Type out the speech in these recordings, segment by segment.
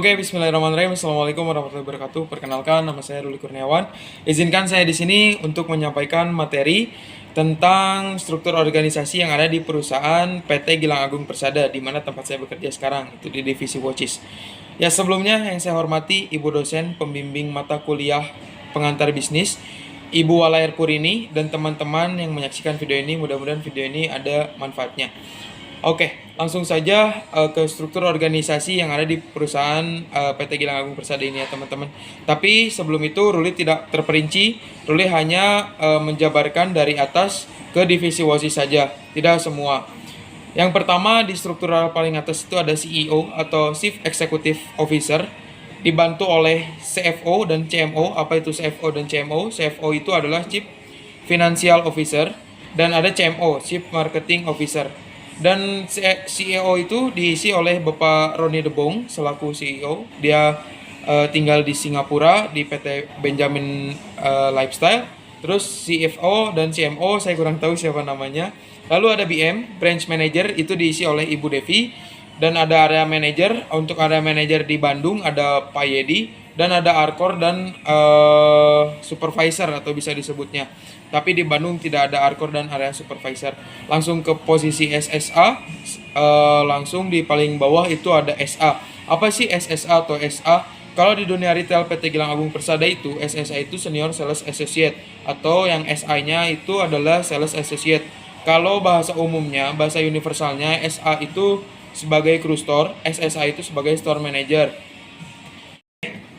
Oke, Bismillahirrahmanirrahim. Assalamualaikum warahmatullahi wabarakatuh. Perkenalkan, nama saya Ruli Kurniawan. Izinkan saya di sini untuk menyampaikan materi tentang struktur organisasi yang ada di perusahaan PT Gilang Agung Persada, di mana tempat saya bekerja sekarang, itu di divisi Watches. Ya, sebelumnya yang saya hormati Ibu dosen pembimbing mata kuliah pengantar bisnis, Ibu Walair Purini, dan teman-teman yang menyaksikan video ini. Mudah-mudahan video ini ada manfaatnya. Oke, langsung saja ke struktur organisasi yang ada di perusahaan PT Gilang Agung Persada ini ya teman-teman. Tapi sebelum itu Ruli tidak terperinci, Ruli hanya menjabarkan dari atas ke divisi WOSIS saja, tidak semua. Yang pertama di struktural paling atas itu ada CEO atau Chief Executive Officer, dibantu oleh CFO dan CMO. Apa itu CFO dan CMO? CFO itu adalah Chief Financial Officer, dan ada CMO, Chief Marketing Officer. Dan CEO itu diisi oleh Bapak Roni Debong selaku CEO. Dia tinggal di Singapura di PT Benjamin Lifestyle. Terus CFO dan CMO saya kurang tahu siapa namanya. Lalu ada BM, Branch Manager, itu diisi oleh Ibu Devi. Dan ada area manager. Untuk area manager di Bandung ada Pak Yedi. Dan ada Arkor dan supervisor atau bisa disebutnya. Tapi di Bandung tidak ada Arkor dan area supervisor. Langsung ke posisi SSA, langsung di paling bawah itu ada SA. Apa sih SSA atau SA? Kalau di dunia retail PT Gilang Agung Persada itu, SSA itu Senior Sales Associate, atau yang SA-nya itu adalah Sales Associate. Kalau bahasa umumnya, bahasa universalnya, SA itu sebagai crew store, SSA itu sebagai store manager.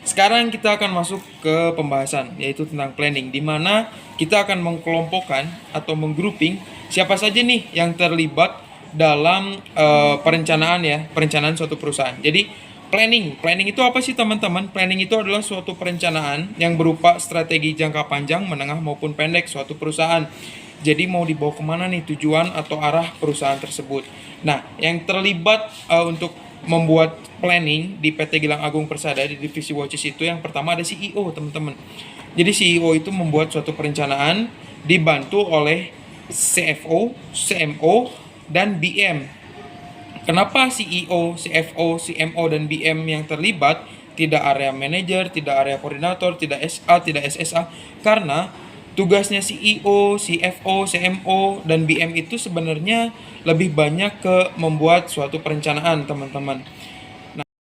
Sekarang kita akan masuk ke pembahasan, yaitu tentang planning, di mana kita akan mengkelompokkan atau menggrouping siapa saja nih yang terlibat dalam perencanaan suatu perusahaan. Jadi planning itu apa sih teman-teman? Planning itu adalah suatu perencanaan yang berupa strategi jangka panjang, menengah maupun pendek suatu perusahaan. Jadi mau dibawa kemana nih tujuan atau arah perusahaan tersebut. Nah, yang terlibat untuk membuat planning di PT Gilang Agung Persada di divisi Watches itu yang pertama ada CEO teman-teman. Jadi CEO itu membuat suatu perencanaan dibantu oleh CFO, CMO, dan BM. Kenapa CEO, CFO, CMO, dan BM yang terlibat? Tidak area manager, tidak area koordinator, tidak SA, tidak SSA. Karena tugasnya CEO, CFO, CMO, dan BM itu sebenarnya lebih banyak ke membuat suatu perencanaan teman-teman.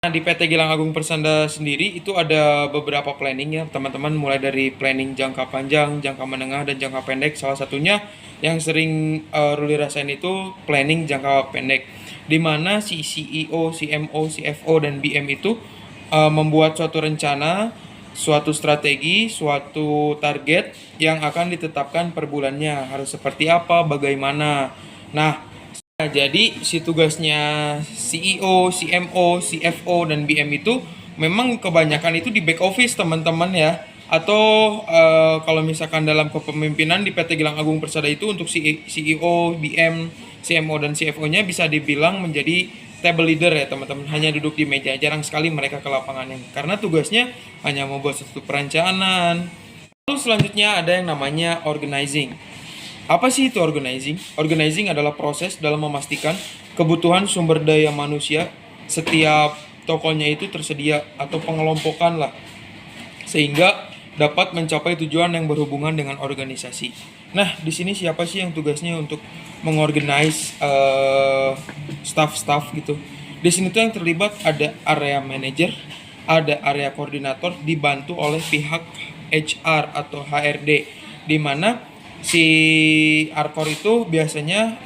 Nah, di PT Gilang Agung Persada sendiri itu ada beberapa planning ya teman-teman, mulai dari planning jangka panjang, jangka menengah, dan jangka pendek. Salah satunya yang sering Ruli rasain itu planning jangka pendek, di mana si CEO, CMO, CFO, dan BM itu membuat suatu rencana, suatu strategi, suatu target yang akan ditetapkan per bulannya, harus seperti apa, bagaimana. Nah, jadi si tugasnya CEO, CMO, CFO, dan BM itu memang kebanyakan itu di back office teman-teman ya. Atau kalau misalkan dalam kepemimpinan di PT Gilang Agung Persada itu untuk CEO, BM, CMO, dan CFO-nya bisa dibilang menjadi table leader ya teman-teman. Hanya duduk di meja, jarang sekali mereka ke lapangannya karena tugasnya hanya membuat suatu perencanaan. Lalu selanjutnya ada yang namanya organizing. Apa sih itu organizing? Organizing adalah proses dalam memastikan kebutuhan sumber daya manusia setiap tokonya itu tersedia, atau pengelompokan lah, sehingga dapat mencapai tujuan yang berhubungan dengan organisasi. Nah, di sini siapa sih yang tugasnya untuk mengorganize staff-staff gitu? Di sini tuh yang terlibat ada area manager, ada area koordinator, dibantu oleh pihak HR atau HRD, di mana si Arkor itu biasanya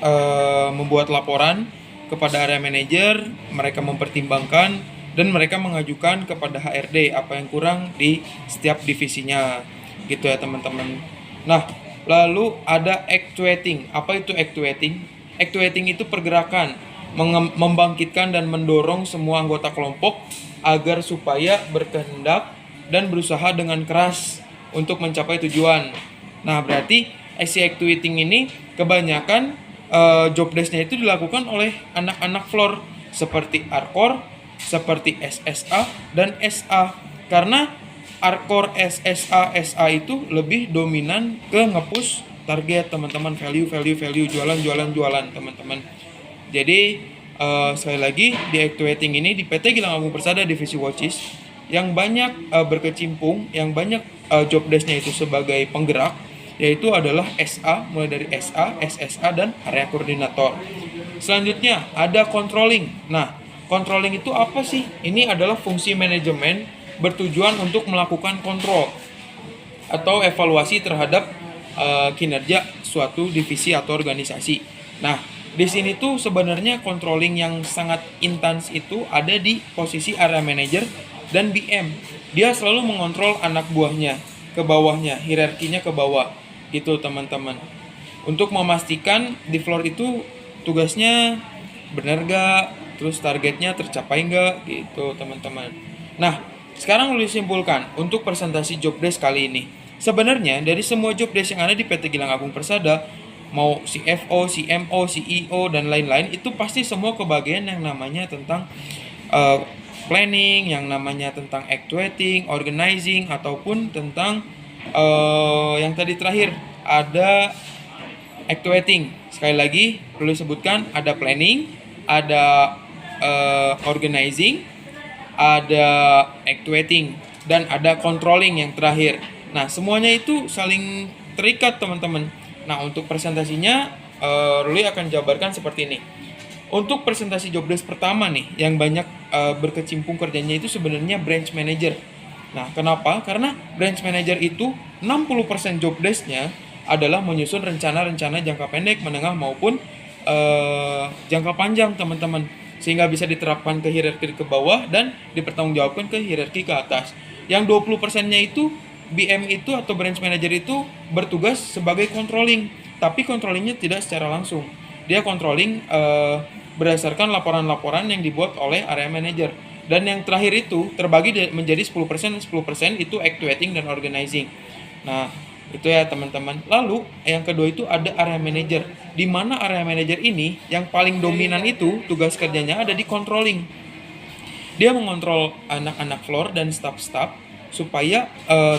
membuat laporan kepada area manager, mereka mempertimbangkan dan mereka mengajukan kepada HRD apa yang kurang di setiap divisinya gitu ya teman-teman. Nah, lalu ada actuating. Apa itu actuating? Actuating itu pergerakan, membangkitkan dan mendorong semua anggota kelompok agar supaya berkehendak dan berusaha dengan keras untuk mencapai tujuan. Nah, berarti actuating ini kebanyakan job desk-nya itu dilakukan oleh anak-anak floor seperti Arkor, seperti SSA, dan SA. Karena Arkor, SSA, SA itu lebih dominan ke nge-push target teman-teman, value, jualan teman-teman. Jadi Sekali lagi di actuating ini di PT Gilang Agung Persada Divisi Watches yang banyak berkecimpung, yang banyak job desk-nya itu sebagai penggerak, yaitu adalah SA, mulai dari SA, SSA, dan area koordinator. Selanjutnya ada controlling. Nah, controlling itu apa sih? Ini adalah fungsi manajemen bertujuan untuk melakukan kontrol atau evaluasi terhadap kinerja suatu divisi atau organisasi. Nah, di sini tuh sebenarnya controlling yang sangat intens itu ada di posisi area manager dan BM. Dia selalu mengontrol anak buahnya ke bawahnya, hierarkinya ke bawah. Gitu teman-teman. Untuk memastikan di floor itu tugasnya benar gak, terus targetnya tercapai gak, gitu teman-teman. Nah, sekarang lu simpulkan untuk presentasi job desk kali ini. Sebenarnya dari semua job desk yang ada di PT Gilang Agung Persada, mau CFO, CMO, CEO, dan lain-lain, itu pasti semua kebagian yang namanya tentang planning, yang namanya tentang actuating, organizing, ataupun tentang yang tadi terakhir ada actuating. Sekali lagi perlu disebutkan, ada planning, ada organizing, ada actuating, dan ada controlling yang terakhir. Nah, semuanya itu saling terikat teman-teman. Nah, untuk presentasinya Ruli akan jabarkan seperti ini. Untuk presentasi job desk pertama nih, yang banyak berkecimpung kerjanya itu sebenarnya branch manager. Nah, kenapa? Karena branch manager itu 60% job desk-nya adalah menyusun rencana-rencana jangka pendek, menengah, maupun jangka panjang teman-teman, sehingga bisa diterapkan ke hierarki ke bawah dan dipertanggungjawabkan ke hierarki ke atas. Yang 20%-nya itu BM itu atau branch manager itu bertugas sebagai controlling, tapi controllingnya tidak secara langsung. Dia controlling berdasarkan laporan-laporan yang dibuat oleh area manager. Dan yang terakhir itu terbagi menjadi 10% itu actuating dan organizing. Nah, itu ya teman-teman. Lalu yang kedua itu ada area manager, di mana area manager ini yang paling dominan itu tugas kerjanya ada di controlling. Dia mengontrol anak-anak floor dan staff-staff supaya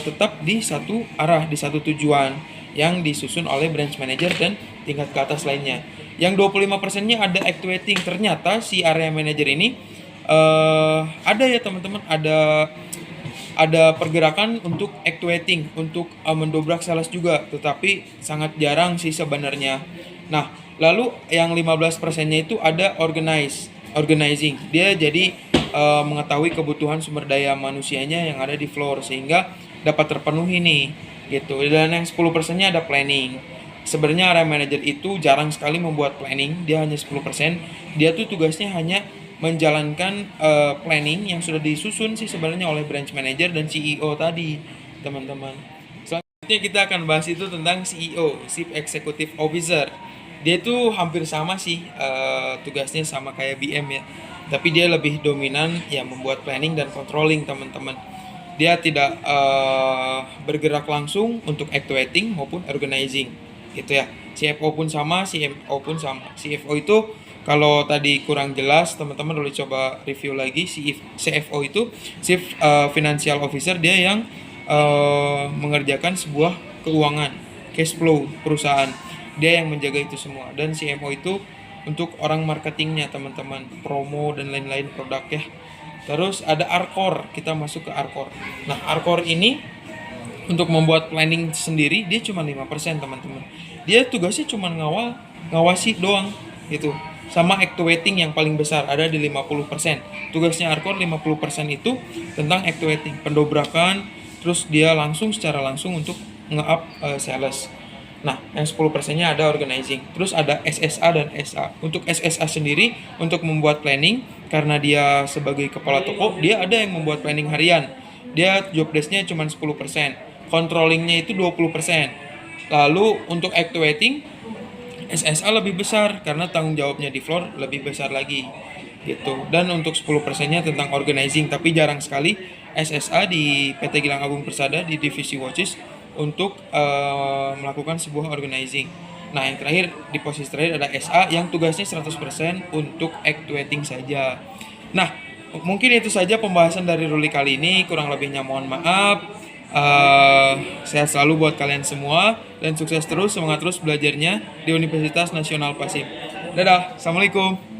tetap di satu arah, di satu tujuan yang disusun oleh branch manager dan tingkat ke atas lainnya. Yang 25%-nya ada actuating. Ternyata si area manager ini ada ya teman-teman, ada pergerakan untuk actuating, untuk mendobrak sales juga, tetapi sangat jarang sih sebenarnya. Nah, lalu yang 15%-nya itu ada organizing. Dia jadi mengetahui kebutuhan sumber daya manusianya yang ada di floor sehingga dapat terpenuhi nih, gitu. Dan yang 10%-nya ada planning. Sebenarnya area manager itu jarang sekali membuat planning, dia hanya 10%. Dia tuh tugasnya hanya menjalankan planning yang sudah disusun sih sebenarnya oleh branch manager dan CEO tadi, teman-teman. Selanjutnya kita akan bahas itu tentang CEO, Chief Executive Officer. Dia tuh hampir sama sih tugasnya sama kayak BM ya, tapi dia lebih dominan ya membuat planning dan controlling teman-teman. Dia tidak bergerak langsung untuk actuating maupun organizing, gitu ya. CFO pun sama, CMO pun sama. CFO itu kalau tadi kurang jelas, teman-teman boleh coba review lagi. CFO itu Chief Financial Officer, dia yang mengerjakan sebuah keuangan, cash flow perusahaan. Dia yang menjaga itu semua. Dan CMO itu untuk orang marketingnya teman-teman, promo dan lain-lain produk ya. Terus ada Arcor, kita masuk ke Arcor. Nah, Arcor ini untuk membuat planning sendiri dia cuma 5% teman-teman. Dia tugasnya cuma ngawasi doang gitu. Sama actuating yang paling besar ada di 50%. Tugasnya Arcor 50% itu tentang actuating, pendobrakan, terus dia secara langsung untuk nge-up sales. Nah, yang 10%-nya ada organizing. Terus ada SSA dan SA. Untuk SSA sendiri untuk membuat planning, karena dia sebagai kepala toko, dia ada yang membuat planning harian. Dia job desk-nya cuma 10%. Controlling-nya itu 20%. Lalu untuk actuating, SSA lebih besar karena tanggung jawabnya di floor lebih besar lagi gitu. Dan untuk 10%-nya tentang organizing, tapi jarang sekali SSA di PT Gilang Agung Persada di divisi watches untuk melakukan sebuah organizing. Nah, yang terakhir di posisi terakhir ada SA yang tugasnya 100% untuk actuating saja. Nah, mungkin itu saja pembahasan dari Ruli kali ini. Kurang lebihnya mohon maaf. Sehat selalu buat kalian semua dan sukses terus, semangat terus belajarnya di Universitas Nasional Pasif. Dadah, assalamualaikum.